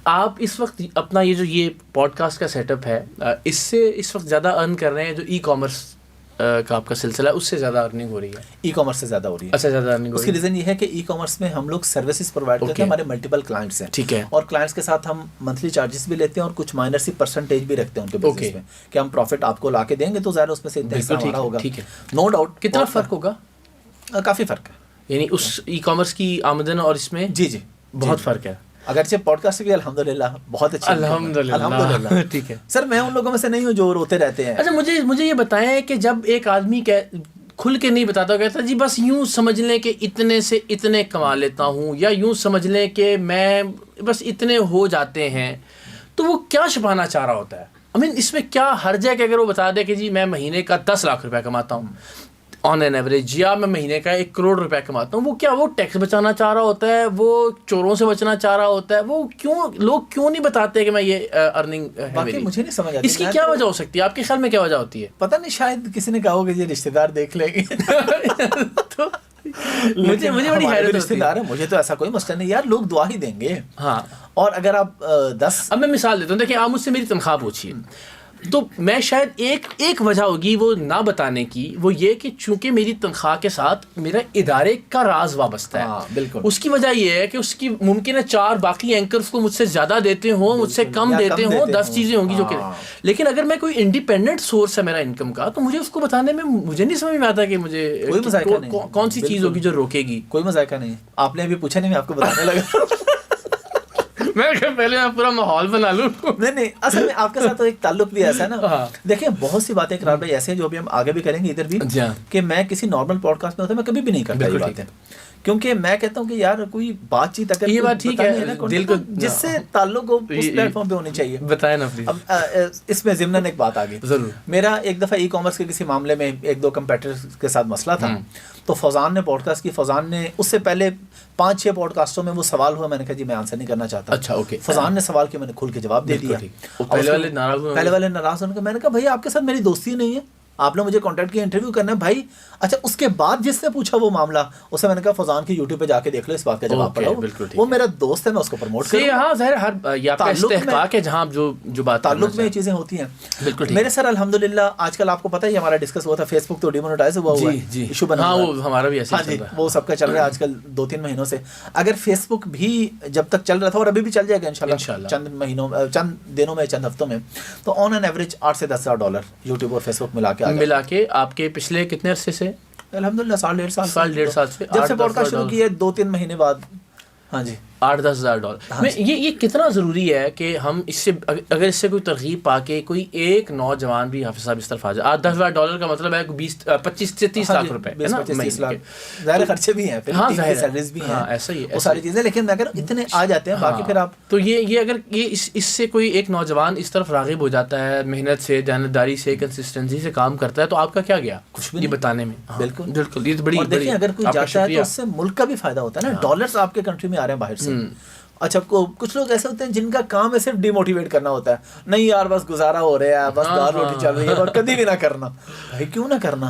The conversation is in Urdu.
آپ اس وقت اپنا یہ پوڈ کاسٹ کا سیٹ اپ ہے, اس سے اس وقت زیادہ ارن کر رہے ہیں جو ای کامرس کا آپ کا سلسلہ ہے, اس سے زیادہ ارننگ ہو رہی ہے؟ ای کامرس سے زیادہ ہو رہی ہے. اچھا, زیادہ ارننگ ہو رہی ہے. اس کی ریزن یہ ہے کہ ای کامرس میں ہم لوگ سروسز پرووائڈ کرتے ہیں, ہمارے ملٹیپل کلائنٹس ہیں, ٹھیک ہے, اور کلائنٹس کے ساتھ ہم منتھلی چارجز بھی لیتے ہیں اور کچھ مائنر سی پرسنٹیج بھی رکھتے ہیں ان کے بزنس میں کہ ہم پروفٹ آپ کو لا کے دیں گے تو ظاہر اس میں سے اتنا حصہ ہمارا ہوگا. ٹھیک ہے, نو ڈاؤٹ. کتنا فرق ہوگا؟ کافی فرق ہے, یعنی اس ای کامرس کی آمدن اور اس میں جی بہت فرق ہے. اگرچہ پوڈ کاسٹ بھی الحمدللہ بہت اچھی, الحمدللہ. ٹھیک ہے سر, میں ان لوگوں میں سے نہیں ہوں جو روتے رہتے ہیں. اچھا, مجھے یہ بتائیں کہ جب ایک آدمی کھل کے نہیں بتاتا, کہتا جی بس یوں سمجھ لیں کہ اتنے سے اتنے کما لیتا ہوں, یا یوں سمجھ لیں کہ میں بس اتنے ہو جاتے ہیں, تو وہ کیا چھپانا چاہ رہا ہوتا ہے؟ اس میں کیا حرج ہے کہ اگر وہ بتا دے کہ جی میں مہینے کا 10 لاکھ روپے کماتا ہوں آن این ایوریج, یا میں مہینے کا 1 کروڑ روپے کماتا ہوں, وہ کیا وہ ٹیکس بچانا چاہ رہا ہوتا ہے, وہ چوروں سے بچنا چاہ رہا ہوتا ہے, وہ لوگ کیوں نہیں بتاتے کہ میں یہ ارننگ ہے میری؟ مجھے نہیں سمجھ آتی اس کی کیا وجہ ہو سکتی ہے؟ آپ کے خیال میں کیا وجہ ہوتی ہے؟ پتہ نہیں, شاید کسی نے کہا ہوگا یہ رشتے دار دیکھ لیں گے. تو مجھے بڑی حیرت رشتے دار ہے, مجھے تو ایسا کوئی مسئلہ نہیں یار, لوگ دعا ہی دیں گے. ہاں, اور اگر آپ 10, اب میں مثال دیتا ہوں, دیکھیں آپ مجھ سے میری تنخواہ پوچھیے, تو میں شاید ایک وجہ ہوگی وہ نہ بتانے کی, وہ یہ کہ چونکہ میری تنخواہ کے ساتھ میرا ادارے کا راز وابستہ ہے. بالکل. اس کی وجہ یہ ہے کہ اس کی ممکن ہے 4 باقی اینکرز کو مجھ سے زیادہ دیتے ہوں, مجھ سے کم دیتے ہوں, 10 چیزیں ہوں گی جو کہ, لیکن اگر میں کوئی انڈیپینڈنٹ سورس ہے میرا انکم کا, تو مجھے اس کو بتانے میں مجھے نہیں سمجھ میں آتا کہ مجھے کون سی چیز ہوگی جو روکے گی. کوئی مذائقہ نہیں. آپ نے ابھی پوچھا نہیں, میں آپ کو بتانے لگا. میں پہلے میں پورا ماحول بنا لوں. نہیں, اصل میں آپ کے ساتھ تو ایک تعلق بھی ایسا ہے نا. دیکھیں بہت سی باتیں اقرار بھائی ایسے ہیں جو ابھی ہم آگے بھی کریں گے ادھر بھی, کہ میں کسی نارمل پوڈ کاسٹ میں ہوتا ہے میں کبھی بھی نہیں کرتا یہ باتیں, کیونکہ میں کہتا ہوں کہ یار کوئی بات چیت اگر یہ بات ٹھیک ہے دل کو جس سے تعلق ہو اس پلیٹ فارم پہ ہونی چاہیے. بتائیں نا پلیز. اب اس میں ضمن ایک بات آ گئی. ضرور. میرا ایک دفعہ ای کامرس کے کسی معاملے میں 1-2 کمپیٹیٹرز کے ساتھ مسئلہ تھا, تو فوزان نے پوڈ کاسٹ کی, فوزان نے اس سے پہلے 5-6 پوڈ کاسٹوں میں وہ سوال ہوا, میں نے کہا جی میں آنسر نہیں کرنا چاہتا. اچھا, اوکے. فوزان نے سوال کیا, میں نے کھل کے جواب دے دیا. پہلے والے ناراض ہونے کا, میں نے کہا بھائی آپ کے ساتھ میری دوستی نہیں ہے, آپ نے مجھے کانٹیکٹ کیا, انٹرویو کرنا ہے بھائی. اچھا, اس کے بعد جس نے پوچھا وہ معاملہ, اسے میں نے کہا فوزان کی یوٹیوب پہ جا کے دیکھ لو, اس بات کا جواب پڑھو, وہ میرا دوست ہے, میں اس کو پروموٹ کروں. ہاں ظاہر ہر یا استحقاق ہے جہاں جو بات تعلق میں یہ چیزیں ہوتی ہیں. بالکل میرے سر الحمدللہ آج کل آپ کو پتہ ہی ہمارا ڈسکس ہوا تھا, فیس بک تو ڈیمونیٹائز ہوا ہے, ایشو بنا. ہاں, وہ ہمارا بھی ایسا ہی وہ سب کا چل رہا ہے آج کل 2-3 مہینوں سے. اگر فیس بک بھی جب تک چل رہا تھا, اور ابھی بھی چل جائے گا انشاءاللہ چند مہینوں, چند دنوں میں, چند ہفتوں میں, تو آن این ایوریج $8 سے $10,000 یوٹیوب اور فیس بک ملا کے آپ کے پچھلے کتنے عرصے سے؟ الحمدللہ 1.5 سال سے. جب سے پوڈ کاسٹ شروع کیے 2-3 مہینے بعد. ہاں جی, $8-10,000. یہ کتنا ضروری ہے کہ ہم اس سے اگر اس سے کوئی ترغیب پا کے کوئی ایک نوجوان بھی حافظ صاحب اس طرف آ جائے. $10,000 کا مطلب ہے 25 سے 30 لاکھ روپے, 25-30 لاکھ. ظاہر خرچے بھی ہیں, پھر سیلریز بھی ہیں, ایسا ہی ہے, وہ ساری چیزیں, لیکن اگر اتنے آ جاتے ہیں باقی پھر آپ تو یہ اگر یہ اس سے کوئی ایک نوجوان اس طرف راغب ہو جاتا ہے, محنت سے, دیانتداری سے, کنسسٹنسی سے کام کرتا ہے, تو آپ کا کیا گیا کچھ بھی بتانے میں. بالکل یہ بڑی. اور دیکھیں اگر کوئی جاتا ہے تو اس سے ملک کا بھی فائدہ ہوتا ہے نا, ڈالرز آپ کے کنٹری میں آ رہے ہیں باہر سے. اچھا, کچھ لوگ ایسے ہوتے ہیں جن کا کام ہے صرف ڈی موٹیویٹ کرنا ہوتا ہے, نہیں یار بس گزارا ہو رہا ہے, بس دال روٹی چل رہی ہے, اور کبھی بھی نہ کرنا. بھائی کیوں نہ کرنا,